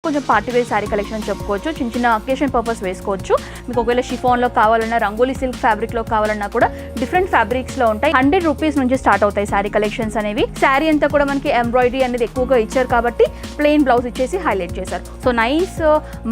కొంచెం party wear sari collection చెప్పుకోవచ్చు. చిన్న చిన్న అకేషన్ పర్పస్ వేసుకోవచ్చు. మీకు ఒకవేళ షిఫాన్లో కావాలన్నా, రంగోలీ సిల్క్ ఫ్యాబ్రిక్లో కావాలన్నా కూడా డిఫరెంట్ ఫ్యాబ్రిక్స్లో ఉంటాయి. 100 రూపీస్ నుంచి స్టార్ట్ అవుతాయి శారీ కలెక్షన్స్ అనేవి. శారీ అంతా కూడా మనకి ఎంబ్రాయిడరీ అనేది ఎక్కువగా ఇచ్చారు కాబట్టి ప్లెయిన్ బ్లౌజ్ ఇచ్చేసి హైలైట్ చేశారు. సో నైస్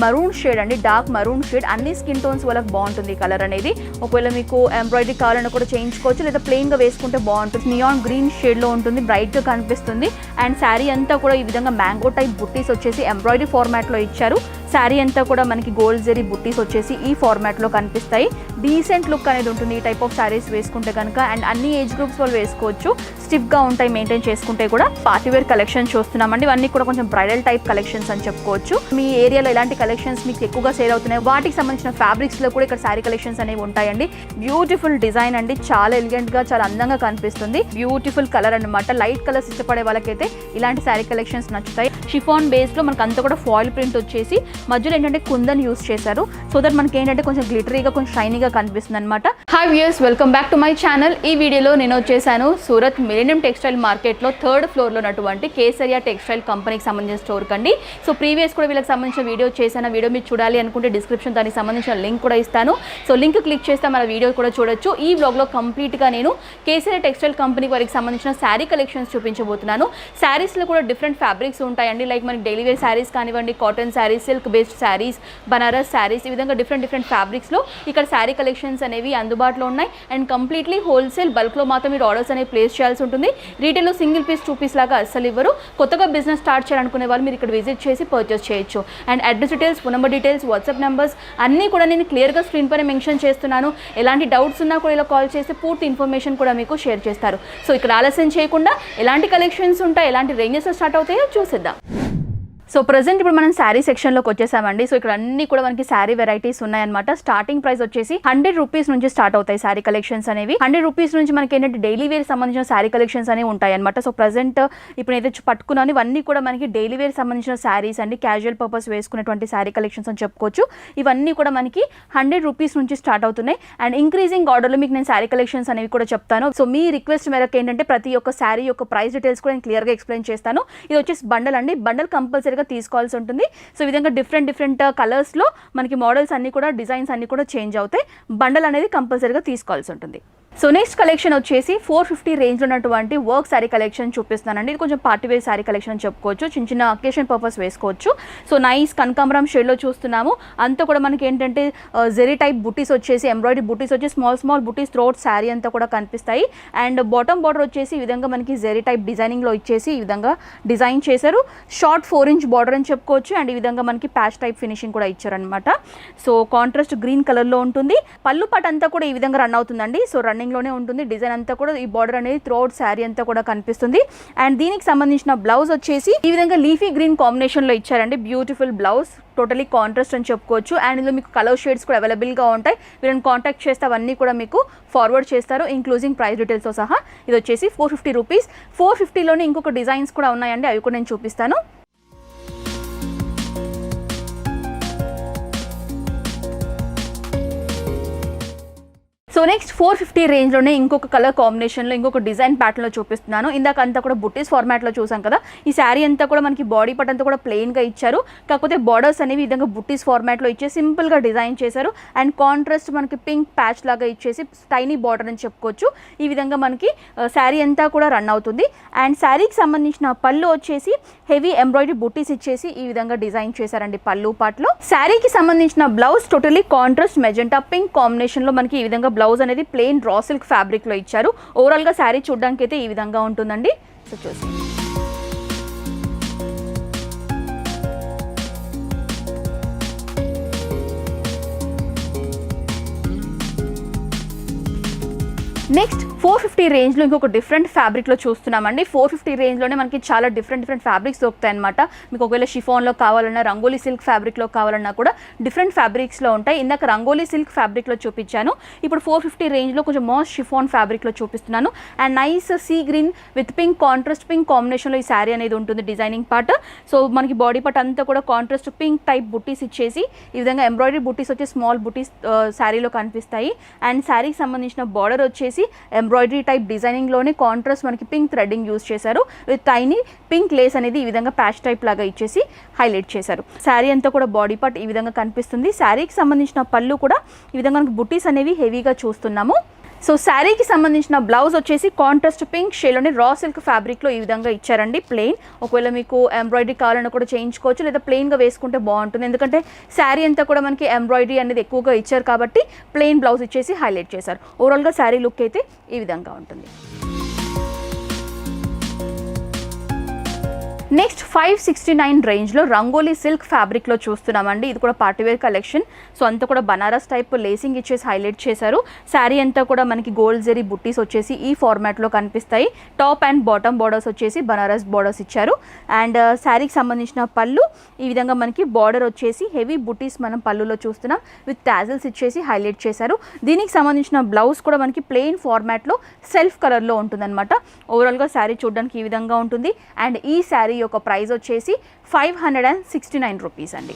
మరూన్ షేడ్ అండి, డార్క్ మరూన్ షేడ్. అన్ని స్కిన్ టోన్స్ వాళ్ళకి బాగుంటుంది కలర్ అనేది. ఒకవేళ మీకు ఎంబ్రాయిడరీ కావాలన్నా కూడా చేయించుకోవచ్చు, లేదా ప్లెయిన్గా వేసుకుంటే బాగుంటుంది. నియాన్ గ్రీన్ షేడ్లో ఉంటుంది, బ్రైట్గా కనిపిస్తుంది. అండ్ శారీ అంతా కూడా ఈ విధంగా మ్యాంగో టైప్ బుట్టీస్ వచ్చేసి ఎంబ్రాయిడరీ ఫార్మాట్లో ఇచ్చారు. శారీ అంతా కూడా మనకి గోల్డ్ జరీ బుట్టీస్ వచ్చేసి ఈ ఫార్మాట్లో కనిపిస్తాయి. డీసెంట్ లుక్ అనేది ఉంటుంది ఈ టైప్ ఆఫ్ శారీస్ వేసుకుంటే కనుక. అండ్ అన్ని ఏజ్ గ్రూప్స్ వాళ్ళు వేసుకోవచ్చు, స్టిఫ్గా ఉంటాయి మెయింటైన్ చేసుకుంటే కూడా. పార్టీవేర్ కలెక్షన్ చూస్తున్నామండి, ఇవన్నీ కూడా కొంచెం బ్రైడల్ టైప్ కలెక్షన్స్ అని చెప్పుకోవచ్చు. మీ ఏరియాలో ఎలాంటి కలెక్షన్స్ మీకు ఎక్కువగా సేల్ అవుతున్నాయి, వాటికి సంబంధించిన ఫ్యాబ్రిక్స్లో కూడా ఇక్కడ శారీ కలెక్షన్స్ అనేవి ఉంటాయండి. బ్యూటిఫుల్ డిజైన్ అండి, చాలా ఎలిగెంట్గా, చాలా అందంగా కనిపిస్తుంది. బ్యూటిఫుల్ కలర్ అనమాట. లైట్ కలర్స్ ఇష్టపడే వాళ్ళకైతే ఇలాంటి శారీ కలెక్షన్స్ నచ్చుతాయి. షిఫాన్ బేస్లో మనకు అంతా కూడా ఫాయిల్ ప్రింట్ వచ్చేసి మధ్యలో ఏంటంటే కుందన్ యూస్ చేశారు. సో దట్ మనకి ఏంటంటే కొంచెం గ్లిటరీగా, కొంచెం షైనీగా కనిపిస్తుంది అనమాట. Hi viewers, welcome back to my channel. ఈ వీడియోలో నేను వచ్చేసాను సూరత్ మిలీనియం టెక్స్టైల్ మార్కెట్లో 3rd ఫ్లోర్లో ఉన్నటువంటి కేసరియా టెక్స్టైల్ కంపెనీకి సంబంధించిన స్టోర్ కండి. సో ప్రీవియస్ కూడా వీళ్ళకి సంబంధించిన వీడియో చేశాను. వీడియో మీరు చూడాలి అనుకుంటే డిస్క్రిప్షన్ దానికి సంబంధించిన లింక్ కూడా ఇస్తాను. సో లింక్ క్లిక్ చేస్తే మన వీడియో కూడా చూడొచ్చు. ఈ బ్లాగ్లో కంప్లీట్గా నేను కేసరియా టెక్స్టైల్ కంపెనీ వారికి సంబంధించిన శారీ కలెక్షన్స్ చూపించబోతున్నాను. శారీస్లో కూడా డిఫరెంట్ ఫ్యాబ్రిక్స్ ఉంటాయండి. లైక్ మనకి డైలీ వేర్ శారీస్ కానివ్వండి, cotton saris, silk based saris, Banaras saris, ఈ విధంగా డిఫరెంట్ ఫ్యాబ్రిక్స్లో ఇక్కడ శారీ కలెక్షన్స్ అనేవి అందుబాటులో ఉన్నాయి. అండ్ కంప్లీట్లీ హోల్సేల్ బల్క్లో మాత్రం మీరు ఆర్డర్స్ అనేవి ప్లేస్ చేయాల్సి ఉంటుంది. రీటైల్లో సింగిల్ పీస్ 2 పీస్ లాగా అస్సలు ఇవ్వరు. కొత్తగా బిజినెస్ స్టార్ట్ చేయాలనుకునే వాళ్ళు మీరు ఇక్కడ విజిట్ చేసి పర్చేస్ చేయొచ్చు. And address details, phone number details, WhatsApp numbers అన్నీ కూడా నేను క్లియర్గా స్క్రీన్ పైన మెన్షన్ చేస్తున్నాను. ఎలాంటి డౌట్స్ ఉన్నా కూడా ఇలా కాల్ చేస్తే పూర్తి ఇన్ఫర్మేషన్ కూడా మీకు షేర్ చేస్తారు. సో ఇక్కడ ఆలస్యం చేయకుండా ఎలాంటి కలెక్షన్స్ ఉంటాయి, ఎలాంటి రేంజెస్ స్టార్ట్ అవుతాయో చూసిద్దాం. సో ప్రజెంట్ ఇప్పుడు మనం శారీ సెక్షన్లోకి వచ్చేసామండి. సో ఇక్కడ అన్ని కూడా మనకి శారీ వెరైటీస్ ఉన్నాయన్నమాట. స్టార్టింగ్ ప్రైస్ వచ్చేసి 100 రూపీస్ నుంచి స్టార్ట్ అవుతాయి శారీ కలెక్షన్స్ అనేవి. 100 రూపీస్ నుంచి మనకి ఏంటంటే డైలీ వేర్ సంబంధించిన శారీ కలెక్షన్స్ అనేవి ఉంటాయి అనమాట. సో ప్రజెంట్ ఇప్పుడు ఏదైతే పట్టుకున్నాను ఇవన్నీ కూడా మనకి డైలీ వేర్ సంబంధించిన శారీస్ అండి, క్యాజువల్ పర్పస్ వేసుకునేటువంటి శారీ కలెక్షన్స్ అని చెప్పుకోవచ్చు. ఇవన్నీ కూడా మనకి 100 రూపీస్ నుంచి స్టార్ట్ అవుతున్నాయి. అండ్ ఇంక్రీజింగ్ ఆర్డర్లో మీకు నేను శారీ కలెక్షన్స్ అనేవి కూడా చెప్తాను. సో మీ రిక్వెస్ట్ మేరకు ఏంటంటే ప్రతి ఒక్క శారీ యొక్క ప్రైస్ డీటెయిల్స్ కూడా నేను క్లియర్గా ఎక్స్ప్లెయిన్ చేస్తాను. ఇది వచ్చేసి బండల్ అండి, బండల్ కంపల్సరీగా తీసుకోవాల్సి ఉంటుంది. సో ఈ విధంగా డిఫరెంట్ కలర్స్లో మనకి మోడల్స్ అన్ని కూడా, డిజైన్స్ అన్ని కూడా చేంజ్ అవుతాయి. బండల్ అనేది కంపల్సరీగా తీసుకోవాల్సి ఉంటుంది. సో నెక్స్ట్ కలెక్షన్ వచ్చేసి 450 రేంజ్లో ఉన్నటువంటి వర్క్ శారీ కలెక్షన్ చూపిస్తున్నానండి. ఇది కొంచెం పార్టీ వేర్ శారీ కలెక్షన్ అని చెప్పుకోవచ్చు. చిన్న చిన్న అకేషన్ పర్పస్ వేసుకోవచ్చు. సో నైస్ కనకాంబరం షేడ్లో చూస్తున్నాము. అంతా కూడా మనకి ఏంటంటే జెరీ టైప్ బుటీస్ వచ్చేసి, ఎంబ్రాయిడరీ బుటీస్ వచ్చేసి స్మాల్ బుటీస్ త్రోట్ శారీ అంతా కూడా కనిపిస్తాయి. అండ్ బాటమ్ బార్డర్ వచ్చేసి ఈ విధంగా మనకి జెరీ టైప్ డిజైనింగ్లో ఇచ్చేసి ఈ విధంగా డిజైన్ చేశారు. షార్ట్ 4 ఇంచ్ బార్డర్ అని చెప్పుకోవచ్చు. అండ్ ఈ విధంగా మనకి ప్యాచ్ టైప్ ఫినిషింగ్ కూడా ఇచ్చారనమాట. సో కాంట్రాస్ట్ గ్రీన్ కలర్లో ఉంటుంది. పళ్ళు పాట అంతా కూడా ఈ విధంగా రన్ అవుతుందండి. సో రన్నింగ్లోనే ఉంటుంది. డిజైన్ అంతా కూడా ఈ బార్డర్ అనేది త్రోట్ శారీ అంతా కూడా కనిపిస్తుంది. అండ్ దీనికి సంబంధించిన బ్లౌజ్ వచ్చేసి ఈ విధంగా లీఫీ గ్రీన్ కాంబినేషన్లో ఇచ్చారండి. బ్యూటిఫుల్ బ్లౌజ్, టోటలీ కాంట్రాస్ట్ అని చెప్పుకోవచ్చు. అండ్ ఇందులో మీకు కలర్ షేడ్స్ కూడా అవైలబుల్గా ఉంటాయి. వీళ్ళని కాంటాక్ట్ చేస్తే అవన్నీ కూడా మీకు ఫార్వర్డ్ చేస్తారు, ఇంక్లూజింగ్ ప్రైస్ డీటెయిల్స్తో సహా. ఇది వచ్చేసి 450 రూపీస్. 450లోనే ఇంకొక డిజైన్స్ కూడా ఉన్నాయండి, అవి కూడా నేను చూపిస్తాను. సో నెక్స్ట్ 450 రేంజ్లోనే ఇంకొక కలర్ కాంబినేషన్లో ఇంకొక డిజైన్ ప్యాటర్న్లో చూపిస్తున్నాను. ఇందాక అంతా కూడా బుట్టీస్ ఫార్మాట్లో చూసాం కదా. ఈ శారీ అంతా కూడా మనకి బాడీ పార్ట్ అంతా కూడా ప్లెయిన్గా ఇచ్చారు. కాకపోతే బార్డర్స్ అనేవి ఈ విధంగా బుట్టీస్ ఫార్మాట్లో ఇచ్చేసి సింపుల్గా డిజైన్ చేశారు. అండ్ కాంట్రాస్ట్ మనకి పింక్ ప్యాచ్ లాగా ఇచ్చేసి టైనీ బార్డర్ అని చెప్పుకోవచ్చు. ఈ విధంగా మనకి శారీ అంతా కూడా రన్ అవుతుంది. అండ్ శారీకి సంబంధించిన పళ్ళు వచ్చేసి హెవీ ఎంబ్రాయిడరీ బుట్టీస్ ఇచ్చేసి ఈ విధంగా డిజైన్ చేశారండి పళ్ళు పార్ట్లో. శారీకి సంబంధించిన blouse totally contrast magenta pink కాంబినేషన్లో మనకి ఈ విధంగా బ్లౌజ్ అనేది ప్లెయిన్ రా సిల్క్ ఫ్యాబ్రిక్లో ఇచ్చారు. ఓవరాల్గా శారీ చూడడానికి అయితే ఈ విధంగా ఉంటుందండి. సో చూసి నెక్స్ట్ 450 రేంజ్లో ఇంకొక డిఫరెంట్ ఫ్యాబ్రిక్లో చూస్తున్నామండి. 450 రేంజ్లోనే మనకి చాలా డిఫరెంట్ ఫ్యాబ్రిక్స్ దొరుకుతాయి అనమాట. మీకు ఒకవేళ షిఫాన్లో కావాలన్నా, రంగోలీ సిల్క్ ఫ్యాబ్రిక్లో కావాలన్నా కూడా డిఫరెంట్ ఫ్యాబ్రిక్స్లో ఉంటాయి. ఇందాక రంగోలీ సిల్క్ ఫ్యాబ్రిక్లో చూపించాను. ఇప్పుడు 450 రేంజ్లో కొంచెం మాస్ షిఫాన్ ఫ్యాబ్రిక్లో చూపిస్తున్నాను. And nice sea green with pink, contrast pink కాంబినేషన్లో ఈ శారీ అనేది ఉంటుంది, డిజైనింగ్ పార్ట్. సో మనకి బాడీ పార్ట్ అంతా కూడా కాంట్రాస్ట్ పింక్ టైప్ బుట్టీస్ ఇచ్చేసి ఈ విధంగా ఎంబ్రాయిడరీ బుట్టీస్ వచ్చి స్మాల్ బుట్టీస్ శారీలో కనిపిస్తాయి. అండ్ శారీకి సంబంధించిన బార్డర్ వచ్చేసి ఎంబ్రాయిడరీ ఎంబ్రాయిడరీ టైప్ డిజైనింగ్లోనే కాంట్రాస్ట్ మనకి పింక్ థ్రెడ్డింగ్ యూస్ చేశారు. విత్ టైనీ పింక్ లేస్ అనేది ఈ విధంగా ప్యాచ్ టైప్ లాగా ఇచ్చేసి హైలైట్ చేశారు. శారీ అంతా కూడా బాడీ పార్ట్ ఈ విధంగా కనిపిస్తుంది. శారీకి సంబంధించిన పళ్ళు కూడా ఈ విధంగా మనకి బుట్టీస్ అనేవి హెవీగా చూస్తున్నాము. సో శారీకి సంబంధించిన బ్లౌజ్ వచ్చేసి కాంట్రాస్ట్ పింక్ షేడ్లోని రా సిల్క్ ఫ్యాబ్రిక్లో ఈ విధంగా ఇచ్చారండి. ప్లెయిన్, ఒకవేళ మీకు ఎంబ్రాయిడరీ కావాలన్నా కూడా చేయించుకోవచ్చు, లేదా ప్లెయిన్గా వేసుకుంటే బాగుంటుంది. ఎందుకంటే శారీ అంతా కూడా మనకి ఎంబ్రాయిడరీ అనేది ఎక్కువగా ఇచ్చారు కాబట్టి ప్లెయిన్ బ్లౌజ్ ఇచ్చేసి హైలైట్ చేశారు. ఓవరాల్గా శారీ లుక్ అయితే ఈ విధంగా ఉంటుంది. నెక్స్ట్ 569 రేంజ్లో రంగోలీ సిల్క్ ఫ్యాబ్రిక్లో చూస్తున్నామండి. ఇది కూడా పార్టీవేర్ కలెక్షన్. సో అంతా కూడా బనారస్ టైప్ లేసింగ్ ఇచ్చేసి హైలైట్ చేశారు. శారీ అంతా కూడా మనకి గోల్డ్ జెరీ బుట్టీస్ వచ్చేసి ఈ ఫార్మాట్లో కనిపిస్తాయి. టాప్ అండ్ బాటమ్ బార్డర్స్ వచ్చేసి బనారస్ బార్డర్స్ ఇచ్చారు. అండ్ శారీకి సంబంధించిన పళ్ళు ఈ విధంగా మనకి బార్డర్ వచ్చేసి హెవీ బుట్టీస్ మనం పళ్ళులో చూస్తున్నాం. విత్ టాజిల్స్ ఇచ్చేసి హైలైట్ చేశారు. దీనికి సంబంధించిన బ్లౌజ్ కూడా మనకి ప్లెయిన్ ఫార్మాట్లో సెల్ఫ్ కలర్లో ఉంటుందన్నమాట. ఓవరాల్గా శారీ చూడడానికి ఈ విధంగా ఉంటుంది. అండ్ ఈ శారీ యొక్క ప్రైస్ వచ్చేసి 569 రూపీస్ అండి.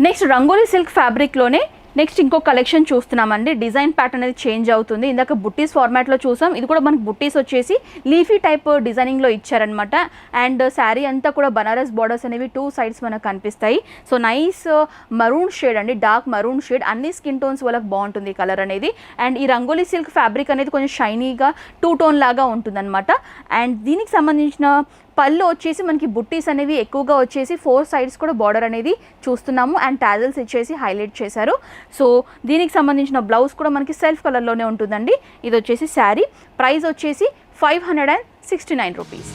నెక్స్ట్ రంగోలీ సిల్క్ ఫ్యాబ్రిక్లోనే నెక్స్ట్ ఇంకో కలెక్షన్ చూస్తున్నామండి. డిజైన్ ప్యాటర్న్ అనేది చేంజ్ అవుతుంది. ఇందాక బుట్టీస్ ఫార్మాట్లో చూసాం. ఇది కూడా మనకి బుట్టీస్ వచ్చేసి లీఫీ టైప్ డిజైనింగ్లో ఇచ్చారనమాట. అండ్ శారీ అంతా కూడా బనారస్ బార్డర్స్ అనేవి 2 సైడ్స్ మనకు కనిపిస్తాయి. సో నైస్ మరూన్ షేడ్ అండి, డార్క్ మరూన్ షేడ్. అన్ని స్కిన్ టోన్స్ వాళ్ళకి బాగుంటుంది ఈ కలర్ అనేది. అండ్ ఈ రంగోలీ సిల్క్ ఫ్యాబ్రిక్ అనేది కొంచెం షైనీగా 2 టోన్ లాగా ఉంటుందన్నమాట. అండ్ దీనికి సంబంధించిన పళ్ళు వచ్చేసి మనకి బుట్టీస్ అనేవి ఎక్కువగా వచ్చేసి 4 సైడ్స్ కూడా బార్డర్ అనేది చూస్తున్నాము. అండ్ టాజల్స్ ఇచ్చేసి హైలైట్ చేశారు. సో దీనికి సంబంధించిన బ్లౌజ్ కూడా మనకి సెల్ఫ్ కలర్లోనే ఉంటుందండి. ఇది వచ్చేసి శారీ ప్రైస్ వచ్చేసి 569 రూపీస్.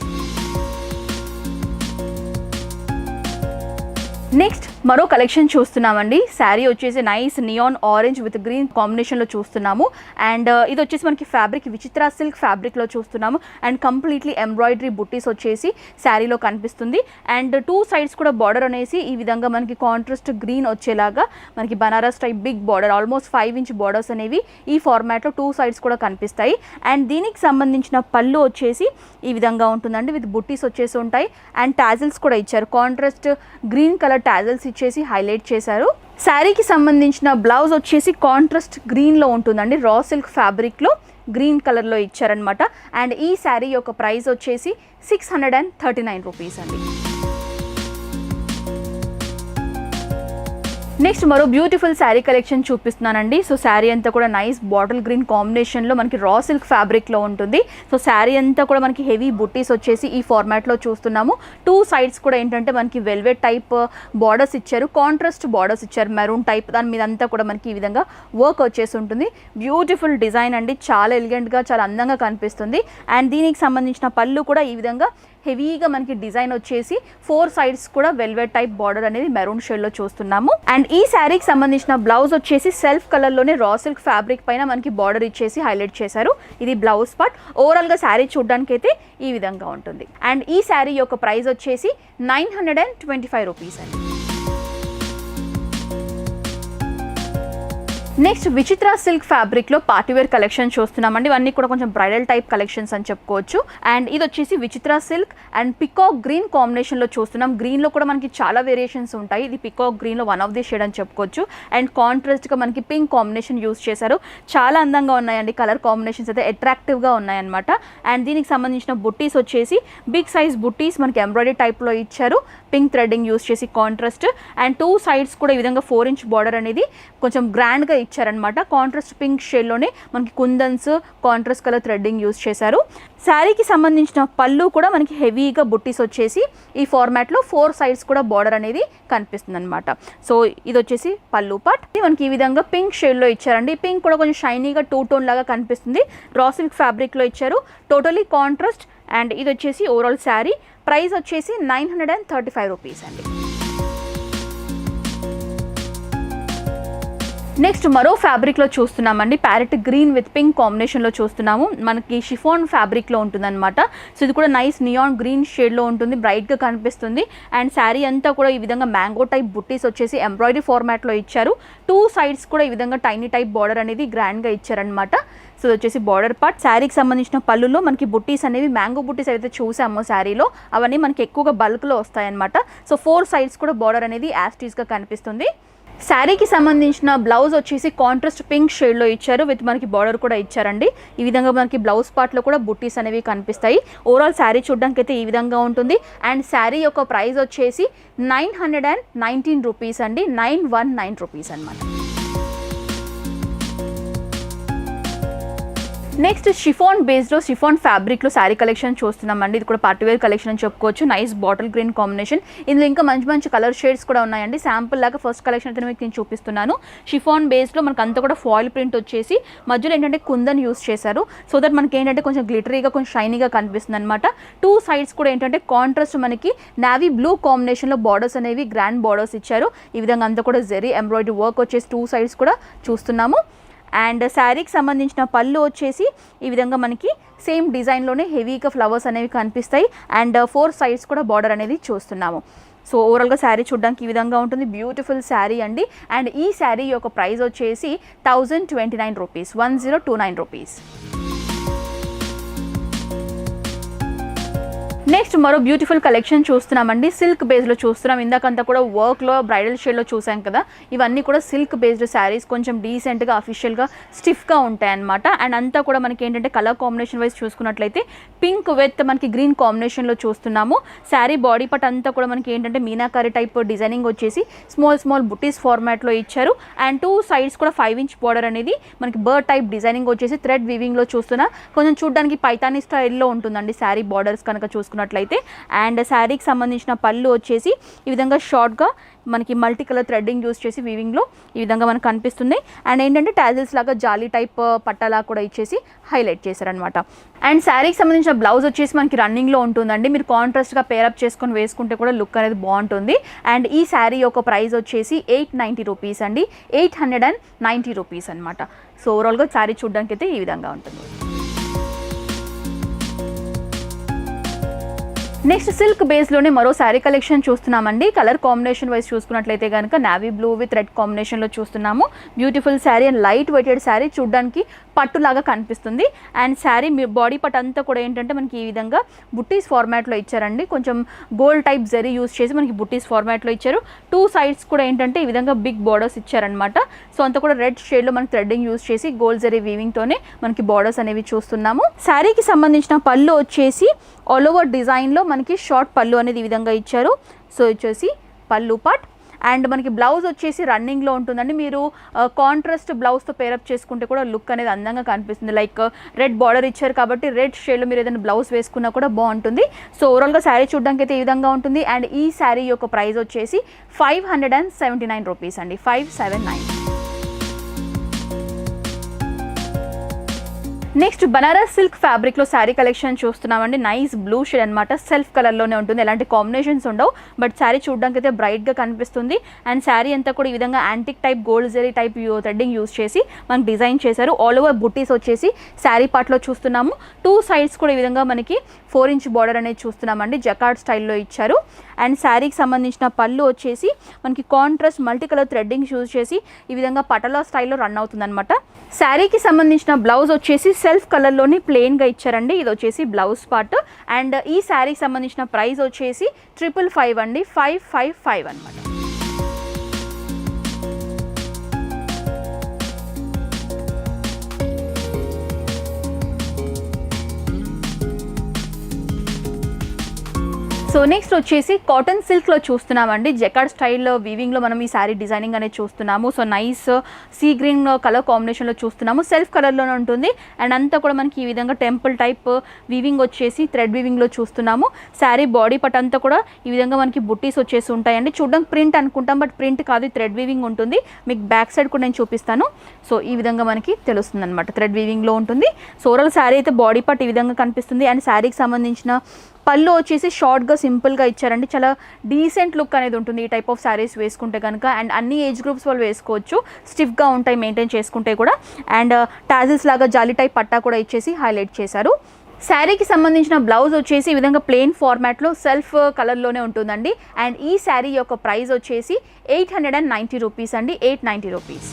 నెక్స్ట్ మరో కలెక్షన్ చూస్తున్నామండి. శారీ వచ్చేసి nice neon orange with green కాంబినేషన్లో చూస్తున్నాము. అండ్ ఇది వచ్చేసి మనకి ఫ్యాబ్రిక్ విచిత్ర సిల్క్ ఫ్యాబ్రిక్లో చూస్తున్నాము. అండ్ కంప్లీట్లీ ఎంబ్రాయిడరీ బుట్టీస్ వచ్చేసి శారీలో కనిపిస్తుంది. అండ్ 2 సైడ్స్ కూడా బార్డర్ అనేసి ఈ విధంగా మనకి కాంట్రాస్ట్ గ్రీన్ వచ్చేలాగా మనకి Banaras type big border almost 5 inch borders అనేవి ఈ ఫార్మాట్లో 2 సైడ్స్ కూడా కనిపిస్తాయి. అండ్ దీనికి సంబంధించిన పళ్ళు వచ్చేసి ఈ విధంగా ఉంటుందండి. విత్ బుట్టీస్ వచ్చేసి ఉంటాయి. అండ్ టాజిల్స్ కూడా ఇచ్చారు. కాంట్రాస్ట్ గ్రీన్ కలర్ టాజిల్స్ ఇచ్చేసి హైలైట్ చేశారు. శారీకి సంబంధించిన బ్లౌజ్ వచ్చేసి కాంట్రాస్ట్ గ్రీన్లో ఉంటుందండి. రా సిల్క్ ఫ్యాబ్రిక్లో గ్రీన్ కలర్లో ఇచ్చారనమాట. అండ్ ఈ శారీ యొక్క ప్రైస్ వచ్చేసి 639 రూపీస్ అండి. నెక్స్ట్ మరో బ్యూటిఫుల్ శారీ కలెక్షన్ చూపిస్తున్నానండి. సో శారీ అంతా కూడా నైస్ బాటిల్ గ్రీన్ కాంబినేషన్లో మనకి రా సిల్క్ ఫ్యాబ్రిక్లో ఉంటుంది. సో శారీ అంతా కూడా మనకి హెవీ బుట్టీస్ వచ్చేసి ఈ ఫార్మాట్లో చూస్తున్నాము. 2 సైడ్స్ కూడా ఏంటంటే మనకి వెల్వెట్ టైప్ బార్డర్స్ ఇచ్చారు. కాంట్రాస్ట్ బార్డర్స్ ఇచ్చారు మెరూన్ టైప్. దాని మీద అంతా కూడా మనకి ఈ విధంగా వర్క్ వచ్చేసి ఉంటుంది. బ్యూటిఫుల్ డిజైన్ అండి. చాలా ఎలిగెంట్గా చాలా అందంగా కనిపిస్తుంది. అండ్ దీనికి సంబంధించిన పళ్ళు కూడా ఈ విధంగా హెవీగా మనకి డిజైన్ వచ్చేసి 4 సైడ్స్ కూడా వెల్వెట్ టైప్ బార్డర్ అనేది మెరూన్ షేడ్లో చూస్తున్నాము. అండ్ ఈ శారీకి సంబంధించిన బ్లౌజ్ వచ్చేసి సెల్ఫ్ కలర్లోనే రా సిల్క్ ఫ్యాబ్రిక్ పైన మనకి బార్డర్ ఇచ్చేసి హైలైట్ చేశారు. ఇది బ్లౌజ్ పార్ట్. ఓవరాల్గా శారీ చూడడానికి అయితే ఈ విధంగా ఉంటుంది. అండ్ ఈ శారీ యొక్క ప్రైస్ వచ్చేసి 925 రూపీస్ అండి. నెక్స్ట్ విచిత్ర సిల్క్ ఫ్యాబ్రిక్లో పార్టీవేర్ కలెక్షన్ చూస్తున్నామండి. ఇవన్నీ కూడా కొంచెం బ్రైడల్ టైప్ కలెక్షన్స్ అని చెప్పుకోవచ్చు. అండ్ ఇది వచ్చేసి విచిత్ర సిల్క్ అండ్ పికాక్ గ్రీన్ కాంబినేషన్లో చూస్తున్నాం. గ్రీన్లో కూడా మనకి చాలా వేరియేషన్స్ ఉంటాయి. ఇది పికాక్ గ్రీన్లో వన్ ఆఫ్ ది షేడ్ అని చెప్పుకోవచ్చు. అండ్ కాంట్రాస్ట్గా మనకి పింక్ కాంబినేషన్ యూస్ చేశారు. చాలా అందంగా ఉన్నాయండి. కలర్ కాంబినేషన్స్ అయితే అట్రాక్టివ్గా ఉన్నాయన్నమాట. అండ్ దీనికి సంబంధించిన బుట్టీస్ వచ్చేసి బిగ్ సైజ్ బుట్టీస్ మనకి ఎంబ్రాయిడరీ టైప్లో ఇచ్చారు. పింక్ థ్రెడ్డింగ్ యూస్ చేసి కాంట్రాస్ట్. అండ్ 2 సైడ్స్ కూడా ఈ విధంగా 4 ఇంచ్ బార్డర్ అనేది కొంచెం గ్రాండ్గా ఇచ్చారనమాట. కాంట్రాస్ట్ పింక్ షేడ్లోనే మనకి కుందన్స్ కాంట్రాస్ట్ కలర్ థ్రెడ్డింగ్ యూస్ చేశారు. శారీకి సంబంధించిన పళ్ళు కూడా మనకి హెవీగా బుట్టీస్ వచ్చేసి ఈ ఫార్మాట్లో 4 సైడ్స్ కూడా బార్డర్ అనేది కనిపిస్తుంది అనమాట. సో ఇది వచ్చేసి పళ్ళు పార్ట్. మనకి ఈ విధంగా పింక్ షేడ్లో ఇచ్చారండి. పింక్ కూడా కొంచెం షైనీగా 2 టోన్ లాగా కనిపిస్తుంది. రా సిల్క్ ఫ్యాబ్రిక్లో ఇచ్చారు. Totally contrast. అండ్ ఇది వచ్చేసి ఓవరాల్ శారీ ప్రైస్ వచ్చేసి 935 రూపీస్ అండి. నెక్స్ట్ మరో ఫ్యాబ్రిక్లో చూస్తున్నామండి. ప్యారెట్ గ్రీన్ విత్ పింక్ కాంబినేషన్లో చూస్తున్నాము. మనకి షిఫాన్ ఫ్యాబ్రిక్లో ఉంటుందన్నమాట. సో ఇది కూడా నైస్ నియాన్ గ్రీన్ షేడ్లో ఉంటుంది. బ్రైట్గా కనిపిస్తుంది. అండ్ శారీ అంతా కూడా ఈ విధంగా మ్యాంగో టైప్ బుట్టీస్ వచ్చేసి ఎంబ్రాయిడరీ ఫార్మాట్లో ఇచ్చారు. 2 సైడ్స్ కూడా ఈ విధంగా టైనీ టైప్ బార్డర్ అనేది గ్రాండ్గా ఇచ్చారనమాట. సో ఇది వచ్చేసి బార్డర్ పార్ట్. శారీకి సంబంధించిన పళ్ళులో మనకి బుట్టీస్ అనేవి మ్యాంగో బుట్టీస్ అయితే చూసామో శారీలో అవన్నీ మనకి ఎక్కువగా బల్క్లో వస్తాయన్నమాట. సో 4 సైడ్స్ కూడా బార్డర్ అనేది యాస్టీస్గా కనిపిస్తుంది. శారీకి సంబంధించిన బ్లౌజ్ వచ్చేసి కాంట్రాస్ట్ పింక్ షేడ్లో ఇచ్చారు, విత్ మనకి బార్డర్ కూడా ఇచ్చారండి. ఈ విధంగా మనకి బ్లౌజ్ పార్ట్లో కూడా బుట్టీస్ అనేవి కనిపిస్తాయి. ఓవరాల్ శారీ చూడడానికి అయితే ఈ విధంగా ఉంటుంది. అండ్ శారీ యొక్క ప్రైస్ వచ్చేసి 919 రూపీస్ అండి, 919 రూపీస్ అనమాట. నెక్స్ట్ షిఫాన్ బేస్డ్లో షిఫాన్ ఫ్యాబ్రిక్లో శారీ కలెక్షన్ చూస్తున్నామండి. ఇది కూడా పార్టీ వేర్ కలెక్షన్ అని చెప్పుకోవచ్చు. Nice bottle green combination. ఇందులో ఇంకా మంచి మంచి కలర్ షేడ్స్ కూడా ఉన్నాయండి. శాంపుల్ లాగా ఫస్ట్ కలెక్షన్ అయితే మీకు నేను చూపిస్తున్నాను. షిఫాన్ బేస్లో మనకు అంతా కూడా ఫాయిల్ ప్రింట్ వచ్చేసి మధ్యలో ఏంటంటే కుందన్ యూస్ చేశారు. సో దట్ మనకి ఏంటంటే కొంచెం గ్లిటరీగా కొంచెం షైనీగా కనిపిస్తుంది అనమాట. టూ సైడ్స్ కూడా ఏంటంటే కాంట్రాస్ట్ మనకి నావీ బ్లూ కాంబినేషన్లో బార్డర్స్ అనేవి గ్రాండ్ బార్డర్స్ ఇచ్చారు. ఈ విధంగా అంతా కూడా జరీ ఎంబ్రాయిడరీ వర్క్ వచ్చేసి టూ సైడ్స్ కూడా చూస్తున్నాము. అండ్ శారీకి సంబంధించిన పళ్ళు వచ్చేసి ఈ విధంగా మనకి సేమ్ డిజైన్లోనే హెవీగా ఫ్లవర్స్ అనేవి కనిపిస్తాయి. అండ్ 4 సైడ్స్ కూడా బార్డర్ అనేది చూస్తున్నాము. సో ఓవరాల్గా శారీ చూడడానికి ఈ విధంగా ఉంటుంది. బ్యూటిఫుల్ శారీ అండి. అండ్ ఈ శారీ యొక్క ప్రైస్ వచ్చేసి 1029 రూపీస్, 1029 రూపీస్. నెక్స్ట్ మరో బ్యూటిఫుల్ కలెక్షన్ చూస్తున్నామండి. సిల్క్ బేస్లో చూస్తున్నాం. ఇందాకంతా కూడా వర్క్లో బ్రైడల్ షేడ్లో చూసాం కదా, ఇవన్నీ కూడా సిల్క్ బేస్డ్ శారీస్. కొంచెం డీసెంట్గా అఫీషియల్గా స్టిఫ్గా ఉంటాయి అనమాట. అండ్ అంతా కూడా మనకి ఏంటంటే కలర్ కాంబినేషన్ వైజ్ చూసుకున్నట్లయితే పింక్ విత్ మనకి గ్రీన్ కాంబినేషన్లో చూస్తున్నాము. శారీ బాడీ పార్ట్ అంతా కూడా మనకి ఏంటంటే మీనాకారి టైప్ డిజైనింగ్ వచ్చేసి స్మాల్ బుటీస్ ఫార్మాట్లో ఇచ్చారు. అండ్ 2 సైడ్స్ కూడా 5 ఇంచ్ బార్డర్ అనేది మనకి బర్డ్ టైప్ డిజైనింగ్ వచ్చేసి థ్రెడ్ వీవింగ్లో చూస్తున్నా. కొంచెం చూడడానికి పైతానీ స్టైల్లో ఉంటుందండి శారీ బార్డర్స్ కనుక చూసుకున్నట్లయితే. అండ్ శారీకి సంబంధించిన పళ్ళు వచ్చేసి ఈ విధంగా షార్ట్గా మనకి మల్టీ కలర్ థ్రెడ్డింగ్ యూస్ చేసి వీవింగ్లో ఈ విధంగా మనకు కనిపిస్తుంది. అండ్ ఏంటంటే టాజిల్స్ లాగా జాలీ టైప్ పట్టాలా కూడా ఇచ్చేసి హైలైట్ చేశారనమాట. అండ్ శారీకి సంబంధించిన బ్లౌజ్ వచ్చేసి మనకి రన్నింగ్లో ఉంటుందండి. మీరు కాంట్రాస్ట్గా పేరప్ చేసుకొని వేసుకుంటే కూడా లుక్ అనేది బాగుంటుంది. అండ్ ఈ శారీ యొక్క ప్రైస్ వచ్చేసి 890 రూపీస్ అండి, 890 రూపీస్ అనమాట. సో ఓవరాల్గా శారీ చూడడానికి అయితే ఈ విధంగా ఉంటుంది. నెక్స్ట్ సిల్క్ బేస్లోనే మరో శారీ కలెక్షన్ చూస్తున్నామండి. కలర్ కాంబినేషన్ వైజ్ చూసుకున్నట్లయితే కనుక నావీ బ్లూ విత్ రెడ్ కాంబినేషన్లో చూస్తున్నాము. Beautiful sari and light weighted sari, చూడడానికి పట్టులాగా కనిపిస్తుంది. అండ్ శారీ బాడీ పార్ట్ అంతా కూడా ఏంటంటే మనకి ఈ విధంగా బుట్టీస్ ఫార్మాట్లో ఇచ్చారండి. కొంచెం గోల్డ్ టైప్ జరీ యూస్ చేసి మనకి బుట్టీస్ ఫార్మాట్లో ఇచ్చారు. 2 సైడ్స్ కూడా ఏంటంటే ఈ విధంగా బిగ్ బార్డర్స్ ఇచ్చారనమాట. సో అంతా కూడా రెడ్ షేడ్లో మనకి థ్రెడ్డింగ్ యూస్ చేసి గోల్డ్ జరీ వీవింగ్తోనే మనకి బార్డర్స్ అనేవి చూస్తున్నాము. శారీకి సంబంధించిన పళ్ళు వచ్చేసి ఆల్ ఓవర్ డిజైన్లో మనకి షార్ట్ పళ్ళు అనేది ఈ విధంగా ఇచ్చారు. సో వచ్చేసి పళ్ళు పార్ట్. అండ్ మనకి బ్లౌజ్ వచ్చేసి రన్నింగ్లో ఉంటుందండి. మీరు కాంట్రాస్ట్ బ్లౌజ్తో పేరప్ చేసుకుంటే కూడా లుక్ అనేది అందంగా కనిపిస్తుంది. లైక్ రెడ్ బార్డర్ ఇచ్చారు కాబట్టి రెడ్ షేడ్లో మీరు ఏదైనా బ్లౌజ్ వేసుకున్నా కూడా బాగుంటుంది. సో ఓవరాల్గా శారీ చూడడానికి అయితే ఈ విధంగా ఉంటుంది. అండ్ ఈ శారీ యొక్క ప్రైస్ వచ్చేసి 579 రూపీస్ అండి, 579. నెక్స్ట్ బనారస్ సిల్క్ ఫ్యాబ్రిక్లో శారీ కలెక్షన్ చూస్తున్నామండి. నైస్ బ్లూ షేడ్ అనమాట. సెల్ఫ్ కలర్లోనే ఉంటుంది, ఎలాంటి కాంబినేషన్స్ ఉండవు. బట్ శారీ చూడడానికి అయితే బ్రైట్గా కనిపిస్తుంది. అండ్ శారీ అంతా కూడా ఈ విధంగా antique type gold zari type threading use చేసి మనకి డిజైన్ చేశారు. ఆల్ ఓవర్ బుట్టీస్ వచ్చేసి శారీ పార్ట్లో చూస్తున్నాము. 2 సైడ్స్ కూడా ఈ విధంగా మనకి 4 ఇంచ్ బార్డర్ అనేది చూస్తున్నామండి. జకార్డ్ స్టైల్లో ఇచ్చారు. అండ్ శారీకి సంబంధించిన పళ్ళు వచ్చేసి మనకి contrast multi colour threading use చేసి ఈ విధంగా పటలా స్టైల్లో రన్ అవుతుంది అనమాట. శారీకి సంబంధించిన బ్లౌజ్ వచ్చేసి సెల్ఫ్ కలర్లోని ప్లెయిన్గా ఇచ్చారండి. ఇది వచ్చేసి బ్లౌజ్ పార్ట్. అండ్ ఈ శారీకి సంబంధించిన ప్రైస్ వచ్చేసి 555 అండి, 555 అనమాట. సో నెక్స్ట్ వచ్చేసి కాటన్ సిల్క్లో చూస్తున్నామండి. జకార్డ్ స్టైల్లో వీవింగ్లో మనం ఈ శారీ డిజైనింగ్ అనేది చూస్తున్నాము. So nice sea green colour కాంబినేషన్లో చూస్తున్నాము. సెల్ఫ్ కలర్లోనే ఉంటుంది. అండ్ అంతా కూడా మనకి ఈ విధంగా టెంపుల్ టైప్ వీవింగ్ వచ్చేసి థ్రెడ్ వీవింగ్లో చూస్తున్నాము. శారీ బాడీ పార్ట్ అంతా కూడా ఈ విధంగా మనకి బుట్టీస్ వచ్చేసి ఉంటాయండి. చూడడానికి ప్రింట్ అనుకుంటాం, బట్ ప్రింట్ కాదు, థ్రెడ్ వీవింగ్ ఉంటుంది. మీకు బ్యాక్ సైడ్ కూడా నేను చూపిస్తాను. సో ఈ విధంగా మనకి తెలుస్తుంది అనమాట, థ్రెడ్ వీవింగ్లో ఉంటుంది. సో ఓవరాల్ శారీ అయితే బాడీ పార్ట్ ఈ విధంగా కనిపిస్తుంది. అండ్ శారీకి సంబంధించిన పళ్ళు వచ్చేసి షార్ట్గా సింపుల్గా ఇచ్చారండి. చాలా డీసెంట్ లుక్ అనేది ఉంటుంది ఈ టైప్ ఆఫ్ శారీస్ వేసుకుంటే కనుక. అండ్ అన్ని ఏజ్ గ్రూప్స్ వాళ్ళు వేసుకోవచ్చు, స్టిఫ్గా ఉంటాయి మెయింటైన్ చేసుకుంటే కూడా. అండ్ టాజిల్స్ లాగా జాలీ టైప్ పట్టా కూడా ఇచ్చేసి హైలైట్ చేశారు. శారీకి సంబంధించిన బ్లౌజ్ వచ్చేసి ఈ విధంగా ప్లెయిన్ ఫార్మాట్లో సెల్ఫ్ కలర్లోనే ఉంటుందండి. అండ్ ఈ శారీ యొక్క ప్రైస్ వచ్చేసి 890 రూపీస్ అండి, 890 రూపీస్.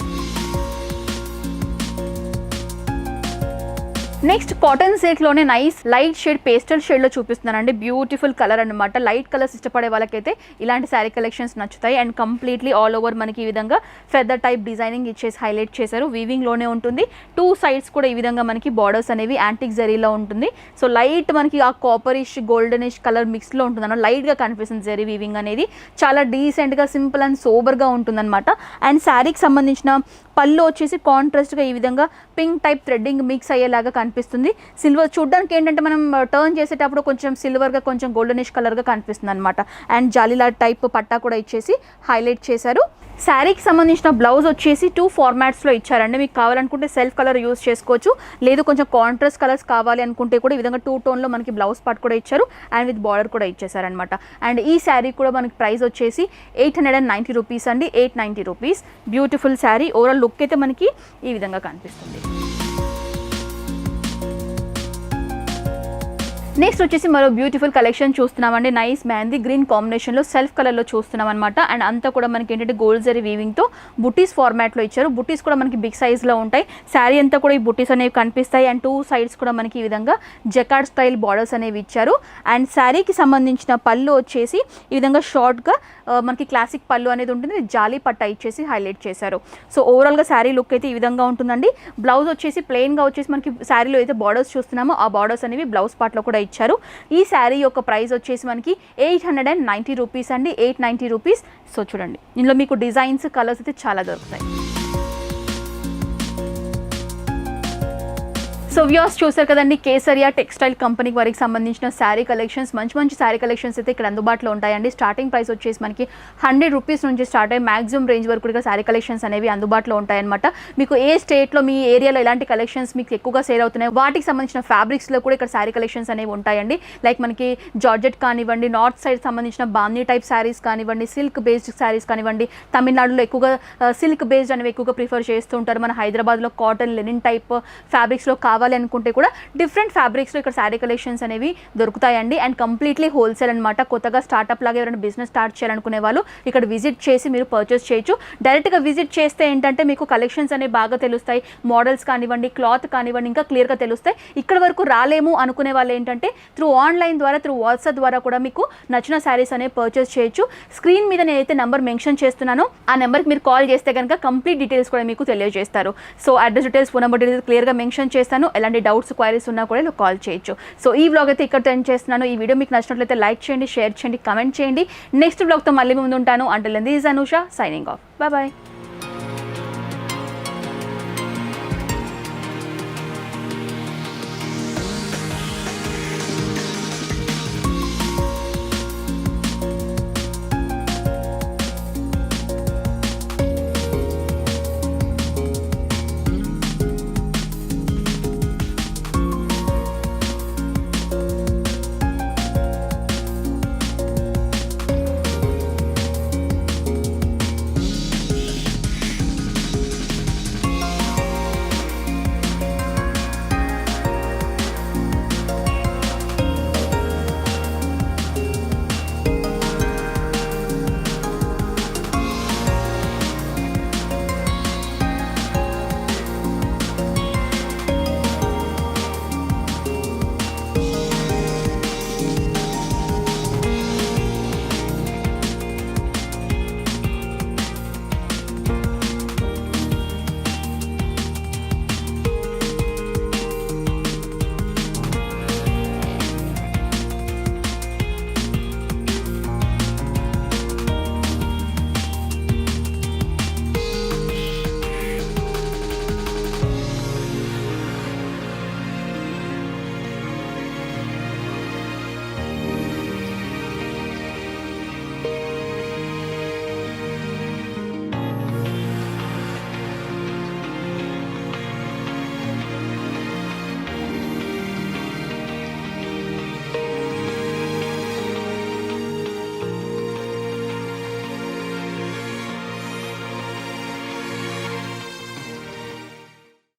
నెక్స్ట్ కాటన్ సిల్క్లోనే నైస్ లైట్ షేడ్ పేస్టల్ షేడ్లో చూపిస్తున్నానండి. బ్యూటిఫుల్ కలర్ అనమాట. లైట్ కలర్స్ ఇష్టపడే వాళ్ళకైతే ఇలాంటి శారీ కలెక్షన్స్ నచ్చుతాయి. అండ్ కంప్లీట్లీ ఆల్ ఓవర్ మనకి ఈ విధంగా ఫెదర్ టైప్ డిజైనింగ్ ఇచ్చేసి హైలైట్ చేశారు. వీవింగ్లోనే ఉంటుంది. 2 సైడ్స్ కూడా ఈ విధంగా మనకి బార్డర్స్ అనేవి యాంటిక్ జరీలో ఉంటుంది. సో లైట్ మనకి ఆ కాపరిష్ గోల్డెనిష్ కలర్ మిక్స్లో ఉంటుంది అన్నమాట. లైట్గా కనిపిస్తుంది జరీ వీవింగ్ అనేది. చాలా డీసెంట్గా సింపుల్ అండ్ సోబర్గా ఉంటుందన్నమాట. అండ్ శారీకి సంబంధించిన పళ్ళు వచ్చేసి కాంట్రాస్ట్గా ఈ విధంగా పింక్ టైప్ థ్రెడ్డింగ్ మిక్స్ అయ్యేలాగా కనిపిస్తుంది. సిల్వర్ చూడడానికి ఏంటంటే మనం టర్న్ చేసేటప్పుడు కొంచెం సిల్వర్గా కొంచెం గోల్డెనిష్ కలర్గా కనిపిస్తుంది అనమాట. అండ్ జాలీలా టైప్ పట్టా కూడా ఇచ్చేసి హైలైట్ చేశారు. శారీకి సంబంధించిన బ్లౌజ్ వచ్చేసి 2 ఫార్మాట్స్లో ఇచ్చారండి. మీకు కావాలనుకుంటే సెల్ఫ్ కలర్ యూస్ చేసుకోవచ్చు, లేదు కొంచెం కాంట్రాస్ట్ కలర్స్ కావాలి అనుకుంటే కూడా ఈ విధంగా 2 టోన్లో మనకి బ్లౌజ్ పార్ట్ కూడా ఇచ్చారు. అండ్ విత్ బార్డర్ కూడా ఇచ్చేసారనమాట. అండ్ ఈ శారీ కూడా మనకి ప్రైస్ వచ్చేసి 890 రూపీస్ అండి. 890 rupees. Beautiful sari. Overall look అయితే మనకి ఈ విధంగా కనిపిస్తుంది. నెక్స్ట్ వచ్చేసి మరో బ్యూటిఫుల్ కలెక్షన్ చూస్తున్నామండి. నైస్ మెహందీ గ్రీన్ కాంబినేషన్లో సెల్ఫ్ కలర్లో చూస్తున్నాం అనమాట. అండ్ అంతా కూడా మనకి ఏంటంటే గోల్డ్ జరీ వీవింగ్తో బుటీస్ ఫార్మాట్లో ఇచ్చారు. బుటీస్ కూడా మనకి బిగ్ సైజ్లో ఉంటాయి. శారీ అంతా కూడా ఈ బుటీస్ అనేవి కనిపిస్తాయి. అండ్ 2 సైడ్స్ కూడా మనకి ఈ విధంగా జకార్డ్ స్టైల్ బార్డర్స్ అనేవి ఇచ్చారు. అండ్ శారీకి సంబంధించిన పళ్ళు వచ్చేసి ఈ విధంగా షార్ట్గా మనకి క్లాసిక్ పళ్ళు అనేది ఉంటుంది. జాలీ పట్టా ఇచ్చేసి హైలైట్ చేశారు. సో ఓవరాల్గా శారీ లుక్ అయితే ఈ విధంగా ఉంటుందండి. బ్లౌజ్ వచ్చేసి ప్లెయిన్గా వచ్చేసి మనకి శారీలో అయితే బార్డర్స్ చూస్తున్నామో ఆ బార్డర్స్ అనేవి బ్లౌజ్ పార్ట్లో కూడా ఇచ్చారు. ఈ శారీ యొక్క ప్రైస్ వచ్చేసి మనకి 890 రూపీస్ అండి. 890 రూపీస్. సో చూడండి, ఇందులో మీకు డిజైన్స్ కలర్స్ అయితే చాలా దొరుకుతాయి. సో వ్యూస్ చూసారు కదండి, కేసరియా టెక్స్టైల్ కంపెనీ వారికి సంబంధించిన శారీ కలెక్షన్స్, మంచి శారీ కలెక్షన్స్ అయితే ఇక్కడ అందుబాటులో ఉంటాయండి. స్టార్టింగ్ ప్రైస్ వచ్చేసి మనకి 100 రూపీస్ నుంచి స్టార్ట్ అయ్యి మ్యాక్సిమం రేంజ్ వరకు కూడా శారీ కలెక్షన్స్ అనేవి అందుబాటులో ఉంటాయన్నమాట. మీకు ఏ స్టేట్లో మీ ఏరియాలో ఎలాంటి కలెక్షన్స్ మీకు ఎక్కువగా సేల్ అవుతున్నాయి వాటికి సంబంధించిన ఫ్యాబ్రిక్స్లో కూడా ఇక్కడ శారీ కలెక్షన్స్ అనేవి ఉంటాయండి. లైక్ మనకి జార్జెట్ కానివ్వండి, నార్త్ సైడ్ సంబంధించిన బాందీ టైప్ శారీస్ కానివ్వండి, సిల్క్ బేస్డ్ శారీస్ కానివ్వండి, తమిళనాడులో ఎక్కువగా సిల్క్ బేస్డ్ అనేవి ఎక్కువగా ప్రిఫర్ చేస్తూ ఉంటారు. మన హైదరాబాద్లో కాటన్ లెనిన్ టైప్ ఫ్యాబ్రిక్స్లో కావాలి అనుకుంటే కూడా డిఫరెంట్ ఫ్యాబ్రిక్స్లో ఇక్కడ శారీ కలెక్షన్స్ అనేవి దొరుకుతాయండి. అండ్ కంప్లీట్లీ హోల్సేల్ అనమాట. కొత్తగా స్టార్ట్అప్ లాగా ఎవరైనా బిజినెస్ స్టార్ట్ చేయాలనుకునే వాళ్ళు ఇక్కడ విజిట్ చేసి మీరు పర్చేస్ చేయొచ్చు. డైరెక్ట్గా విజిట్ చేస్తే ఏంటంటే మీకు కలెక్షన్స్ అనేవి బాగా తెలుస్తాయి. మోడల్స్ కానివ్వండి, క్లాత్ కానివ్వండి ఇంకా క్లియర్గా తెలుస్తాయి. ఇక్కడ వరకు రాలేము అనుకునే వాళ్ళు ఏంటంటే త్రూ ఆన్లైన్ ద్వారా, త్రూ వాట్సాప్ ద్వారా కూడా మీకు నచ్చిన శారీస్ అనేవి పర్చేస్ చేయొచ్చు. స్క్రీన్ మీద నేనైతే నెంబర్ మెన్షన్ చేస్తున్నానో ఆ నెంబర్కి మీరు కాల్ చేస్తే కనుక కంప్లీట్ డీటెయిల్స్ కూడా మీకు తెలియజేస్తారు. So address details, phone number details క్లియర్గా మెన్షన్ చేస్తాను. ఎలాంటి డౌట్స్ క్వైరీస్ ఉన్నా కూడా కాల్ చేయొచ్చు. సో ఈ వ్లాగ్ అయితే ఇక్కడ ఎండ్ చేస్తున్నాను. ఈ వీడియో మీకు నచ్చినట్లయితే లైక్ చేయండి, షేర్ చేయండి, కమెంట్ చేయండి. నెక్స్ట్ వ్లాగ్తో మళ్ళీ ముందు ఉంటాను. Until then this is Anusha signing off. Bye.